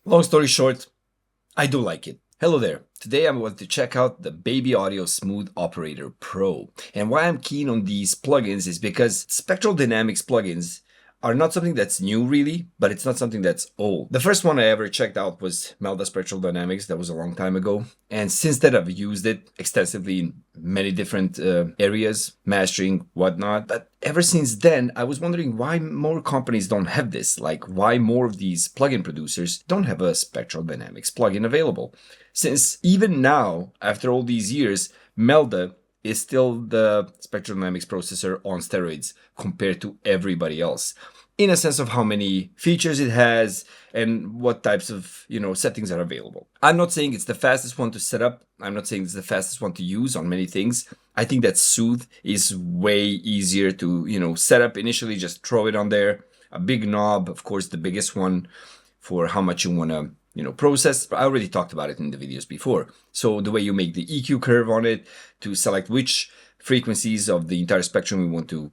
Long story short, I do like it. Hello there. Today I'm going to check out the Baby Audio Smooth Operator Pro. And why I'm keen on these plugins is because Spectral Dynamics plugins are not something that's new really, but it's not something that's old. The first one I ever checked out was Melda Spectral Dynamics. That was a long time ago. And since then I've used it extensively in many different areas, mastering, whatnot. But ever since then, I was wondering why more companies don't have this. Like why more of these plugin producers don't have a Spectral Dynamics plugin available. Since even now, after all these years, Melda is still the Spectral Dynamics processor on steroids compared to everybody else, in a sense of how many features it has and what types of settings are available. I'm not saying it's the fastest one to set up. I'm not saying it's the fastest one to use on many things. I think that Soothe is way easier to set up initially. Just throw it on there. A big knob, of course, the biggest one for how much you want to process. I already talked about it in the videos before. So the way you make the EQ curve on it to select which frequencies of the entire spectrum we want to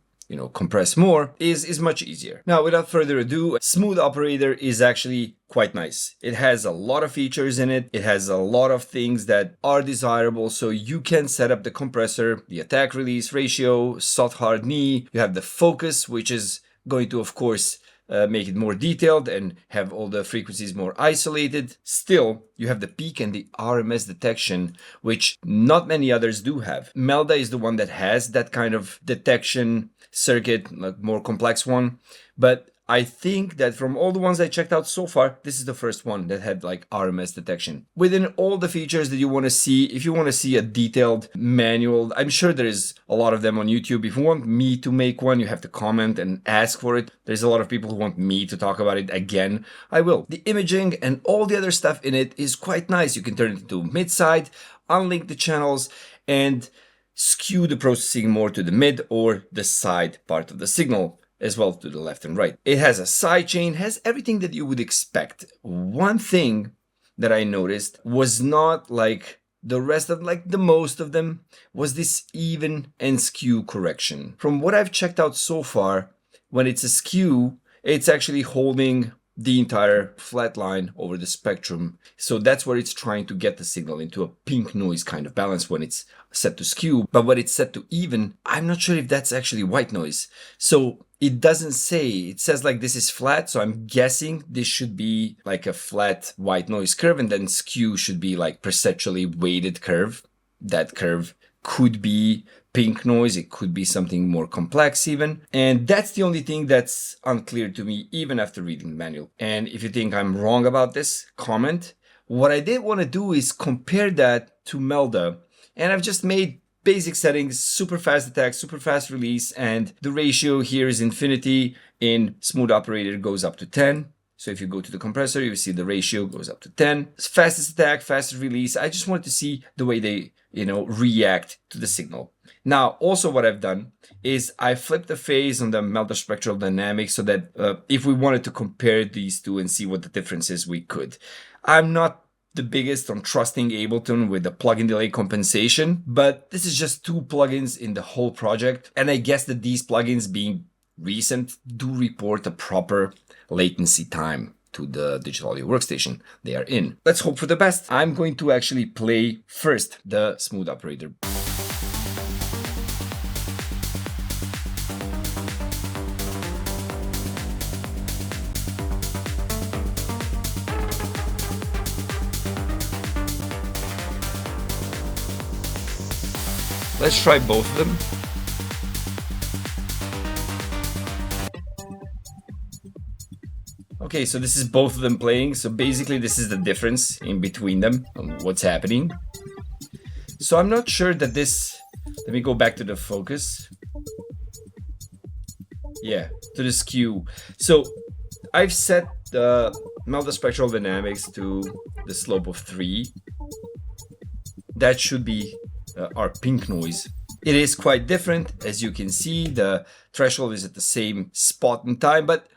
compress more is much easier. Now, without further ado, Smooth Operator is actually quite nice. It has a lot of features in it. It has a lot of things that are desirable. So you can set up the compressor, the attack release ratio, soft hard knee. You have the focus, which is going to, of course, make it more detailed and have all the frequencies more isolated. Still, you have the peak and the RMS detection, which not many others do have. Melda is the one that has that kind of detection circuit, like more complex one. But I think that from all the ones I checked out so far, this is the first one that had like RMS detection. Within all the features that you want to see, if you want to see a detailed manual, I'm sure there is a lot of them on YouTube. If you want me to make one, you have to comment and ask for it. There's a lot of people who want me to talk about it again. I will. The imaging and all the other stuff in it is quite nice. You can turn it into mid-side, unlink the channels, and skew the processing more to the mid or the side part of the signal, as well to the left and right. It has a sidechain, has everything that you would expect. One thing that I noticed was not like the rest of the most of them was this even and skew correction. From what I've checked out so far, when it's a skew, it's actually holding the entire flat line over the spectrum. So that's where it's trying to get the signal into a pink noise kind of balance when it's set to skew. But when it's set to even, I'm not sure if that's actually white noise. So it doesn't say, it says like this is flat. So I'm guessing this should be like a flat white noise curve, and then skew should be like perceptually weighted curve. That curve could be pink noise, it could be something more complex even. And that's the only thing that's unclear to me even after reading the manual. And if you think I'm wrong about this, comment. What I did want to do is compare that to Melda, and I've just made basic settings, super fast attack, super fast release, and the ratio here is infinity. In Smooth Operator goes up to 10. So if you go to the compressor, you see the ratio goes up to 10. Fastest attack, fastest release. I just wanted to see the way they react to the signal. Now, also what I've done is I flipped the phase on the Melda Spectral Dynamics so that if we wanted to compare these two and see what the difference is, we could. I'm not the biggest on trusting Ableton with the plugin delay compensation, but this is just two plugins in the whole project. And I guess that these plugins, being recent, do report a proper latency time to the digital audio workstation they are in. Let's hope for the best. I'm going to actually play first the Smooth Operator. Let's try both of them. Okay, so this is both of them playing. So basically this is the difference in between them and what's happening. So I'm not sure that this, let me go back to the focus. Yeah, to the skew. So I've set the Melda Spectral Dynamics to the slope of 3. That should be our pink noise. It is quite different. As you can see, the threshold is at the same spot in time, but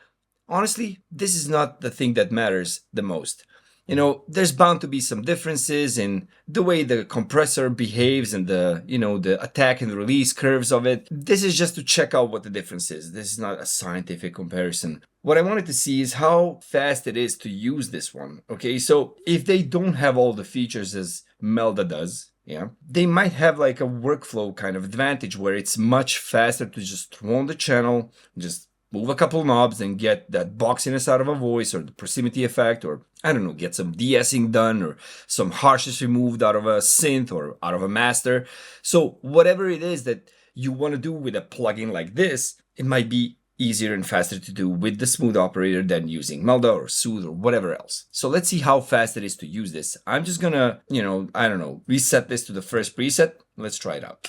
honestly, this is not the thing that matters the most. there's bound to be some differences in the way the compressor behaves and the attack and release curves of it. This is just to check out what the difference is. This is not a scientific comparison. What I wanted to see is how fast it is to use this one. Okay, so if they don't have all the features as Melda does, yeah, they might have like a workflow kind of advantage where it's much faster to just throw on the channel, just move a couple knobs and get that boxiness out of a voice, or the proximity effect, or I don't know, get some de-essing done, or some harshness removed out of a synth or out of a master. So whatever it is that you want to do with a plugin like this, it might be easier and faster to do with the Smooth operator than using Melda or Soothe or whatever else. So let's see how fast it is to use this. I'm just gonna, I don't know, reset this to the first preset. Let's try it out.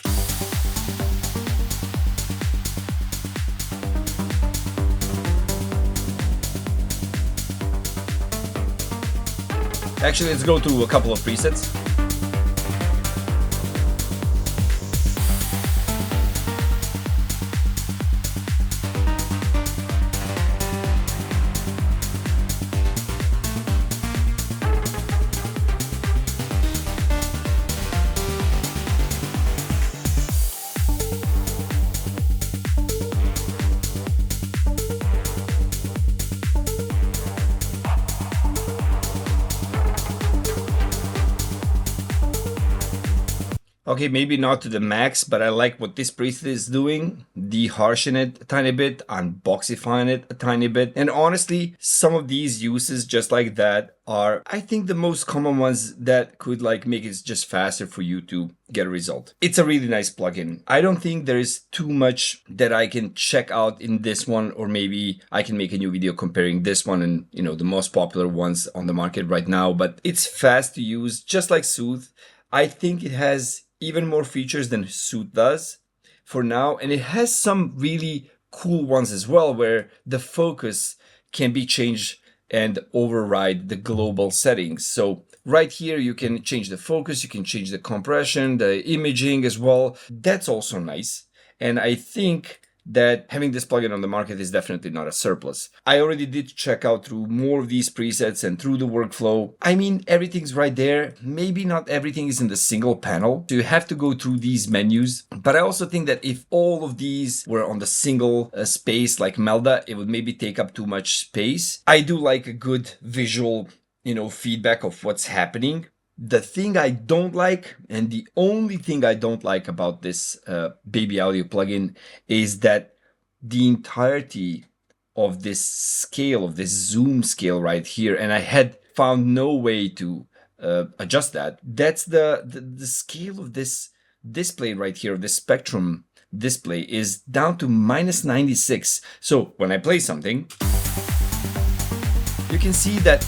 Actually, let's go to a couple of presets. Okay, maybe not to the max, but I like what this preset is doing. De-harshing it a tiny bit, unboxifying it a tiny bit. And honestly, some of these uses just like that are, I think, the most common ones that could like make it just faster for you to get a result. It's a really nice plugin. I don't think there is too much that I can check out in this one, or maybe I can make a new video comparing this one and, the most popular ones on the market right now, but it's fast to use, just like Soothe. I think it has even more features than Soothe does for now, and it has some really cool ones as well, where the focus can be changed and override the global settings. So right here you can change the focus, you can change the compression, the imaging as well. That's also nice, and I think that having this plugin on the market is definitely not a surplus. I already did check out through more of these presets and through the workflow. I mean, everything's right there. Maybe not everything is in the single panel, so you have to go through these menus. But I also think that if all of these were on the single space like Melda, it would maybe take up too much space. I do like a good visual, feedback of what's happening. The thing I don't like, and the only thing I don't like about this Baby Audio plugin, is that the entirety of this scale, of this zoom scale right here, and I had found no way to adjust that. That's the scale of this display right here, this spectrum display, is down to -96. So when I play something, you can see that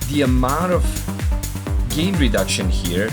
the amount of gain reduction here,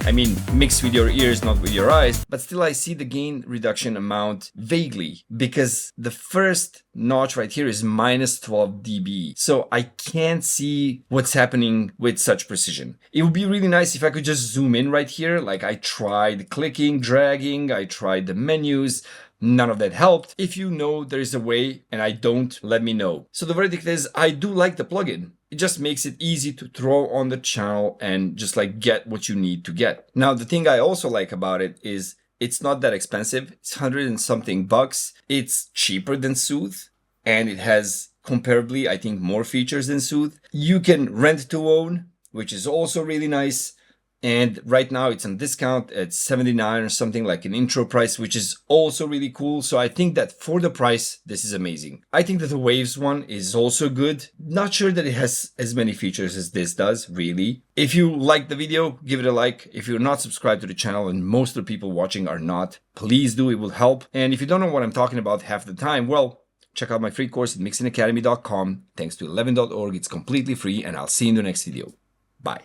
I mean, mixed with your ears, not with your eyes, but still I see the gain reduction amount vaguely, because the first notch right here is -12 dB. So I can't see what's happening with such precision. It would be really nice if I could just zoom in right here. Like, I tried clicking, dragging, I tried the menus. None of that helped. If you know there is a way and I don't, let me know. So the verdict is, I do like the plugin. It just makes it easy to throw on the channel and just like get what you need to get. Now, the thing I also like about it is it's not that expensive. It's 100 and something bucks. It's cheaper than Soothe, and it has comparably, I think, more features than Soothe. You can rent to own, which is also really nice. And right now it's on discount at $79 or something, like an intro price, which is also really cool. So I think that for the price, this is amazing. I think that the Waves one is also good. Not sure that it has as many features as this does, really. If you like the video, give it a like. If you're not subscribed to the channel, and most of the people watching are not, please do, it will help. And if you don't know what I'm talking about half the time, well, check out my free course at mixingacademy.com. Thanks to 11.org, it's completely free, and I'll see you in the next video. Bye.